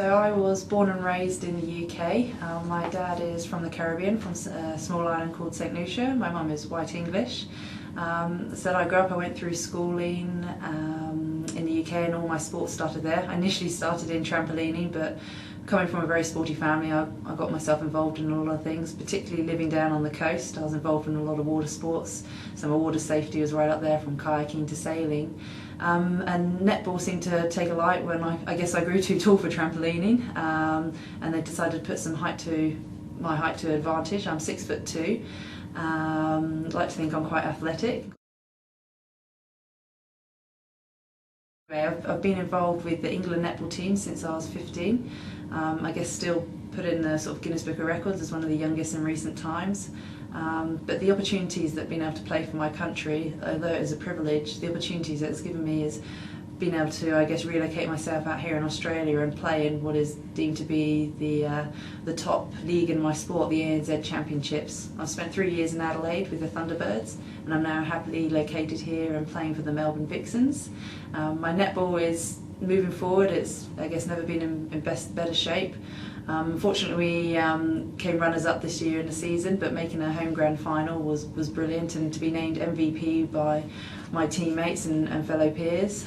So I was born and raised in the UK. My dad is from the Caribbean, from a small island called St Lucia. My mum is white English. So I grew up, I went through schooling in the UK, and all my sports started there. I initially started in trampolining, but coming from a very sporty family, I got myself involved in a lot of things, particularly living down on the coast. I was involved in a lot of water sports, so my water safety was right up there, from kayaking to sailing. And netball seemed to take a light when I guess I grew too tall for trampolining, and they decided to put some my height to advantage. I'm 6'2". I like to think I'm quite athletic. I've been involved with the England netball team since I was 15. I guess still put in the sort of Guinness Book of Records as one of the youngest in recent times. But the opportunities that being able to play for my country, although it is a privilege, the opportunities that it's given me is being able to, I guess, relocate myself out here in Australia and play in what is deemed to be the top league in my sport, the ANZ Championships. I've spent 3 years in Adelaide with the Thunderbirds, and I'm now happily located here and playing for the Melbourne Vixens. My netball is moving forward. It's, I guess, never been in better shape. Unfortunately, we came runners-up this year in the season, but making a home grand final was brilliant, and to be named MVP by my teammates and fellow peers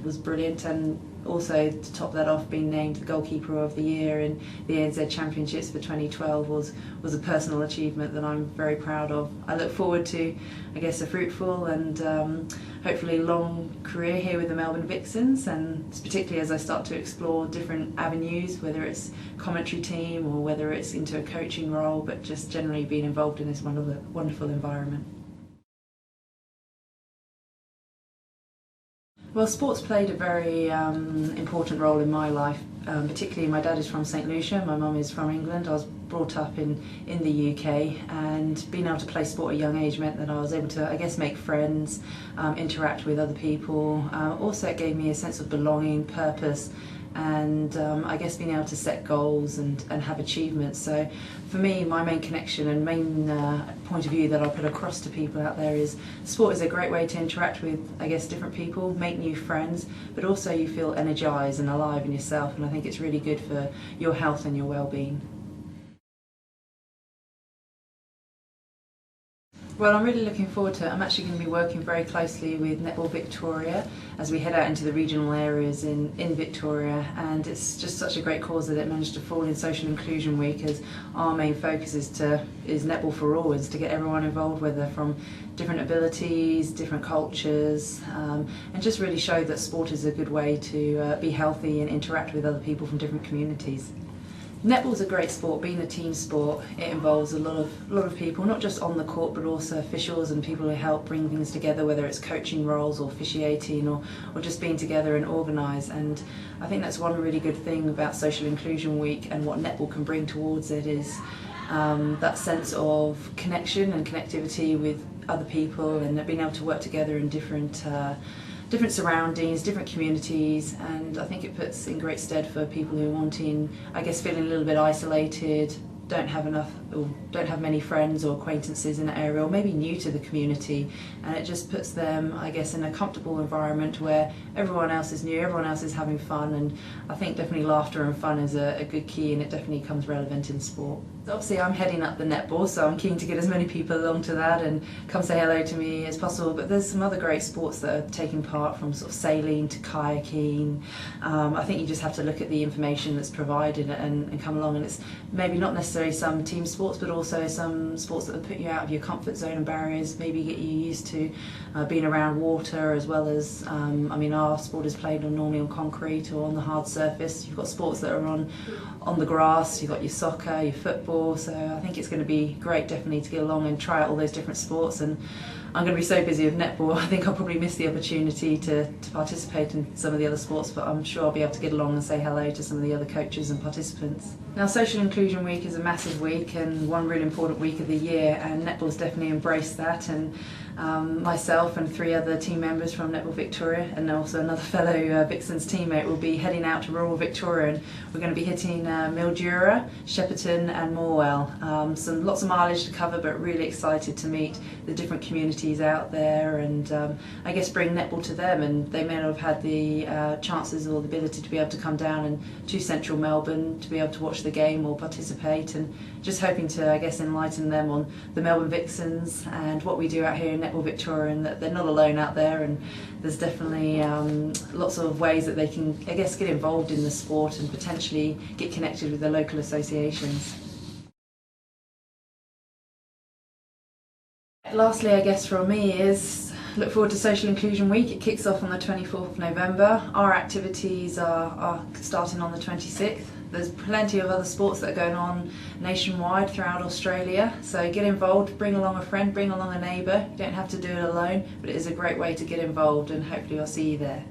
was brilliant, and also to top that off, being named the goalkeeper of the year in the ANZ Championships for 2012 was a personal achievement that I'm very proud of. I look forward to, I guess, a fruitful and hopefully long career here with the Melbourne Vixens, and particularly as I start to explore different avenues, whether it's commentary team or whether it's into a coaching role, but just generally being involved in this wonderful environment. Well, sports played a very important role in my life, particularly my dad is from St Lucia, my mum is from England. I was brought up in the UK, and being able to play sport at a young age meant that I was able to, I guess, make friends, interact with other people. Also it gave me a sense of belonging, purpose, and I guess being able to set goals and have achievements. So for me, my main connection and main point of view that I put across to people out there is sport is a great way to interact with, I guess, different people, make new friends, but also you feel energised and alive in yourself, and I think it's really good for your health and your well-being. Well, I'm really looking forward to it. I'm actually going to be working very closely with Netball Victoria as we head out into the regional areas in Victoria, and it's just such a great cause that it managed to fall in Social Inclusion Week, as our main focus is Netball for All, is to get everyone involved, whether from different abilities, different cultures, and just really show that sport is a good way to be healthy and interact with other people from different communities. Netball's a great sport. Being a team sport, it involves a lot of people, not just on the court, but also officials and people who help bring things together, whether it's coaching roles or officiating or just being together and organised. And I think that's one really good thing about Social Inclusion Week and what netball can bring towards it is that sense of connection and connectivity with other people, and being able to work together in different surroundings, different communities, and I think it puts in great stead for people who are wanting, I guess, feeling a little bit isolated, don't have enough or don't have many friends or acquaintances in the area, or maybe new to the community, and it just puts them, I guess, in a comfortable environment where everyone else is new, everyone else is having fun, and I think definitely laughter and fun is a good key, and it definitely comes relevant in sport. Obviously I'm heading up the netball, so I'm keen to get as many people along to that and come say hello to me as possible, but there's some other great sports that are taking part, from sort of sailing to kayaking. I think you just have to look at the information that's provided and come along, and it's maybe not necessarily some team sports, but also some sports that will put you out of your comfort zone and barriers, maybe get you used to being around water, as well as, I mean, our sport is played normally on concrete or on the hard surface. You've got sports that are on the grass, you've got your soccer, your football, so I think it's going to be great definitely to get along and try out all those different sports. And I'm going to be so busy with netball, I think I'll probably miss the opportunity to participate in some of the other sports, but I'm sure I'll be able to get along and say hello to some of the other coaches and participants. Now, Social Inclusion Week is a massive week and one really important week of the year, and netball's definitely embraced that, and Myself and 3 other team members from Netball Victoria, and also another fellow Vixens teammate, will be heading out to rural Victoria, and we're going to be hitting Mildura, Shepparton and Morwell. Lots of mileage to cover, but really excited to meet the different communities out there, and I guess bring netball to them. And they may not have had the chances or the ability to be able to come down and to central Melbourne to be able to watch the game or participate, and just hoping to, I guess, enlighten them on the Melbourne Vixens and what we do out here in Netball Victoria, and that they're not alone out there, and there's definitely lots of ways that they can, I guess, get involved in the sport and potentially get connected with the local associations. Lastly, I guess from me is look forward to Social Inclusion Week. It kicks off on the 24th of November. Our activities are starting on the 26th. There's plenty of other sports that are going on nationwide throughout Australia, so get involved, bring along a friend, bring along a neighbour. You don't have to do it alone, but it is a great way to get involved, and hopefully I'll see you there.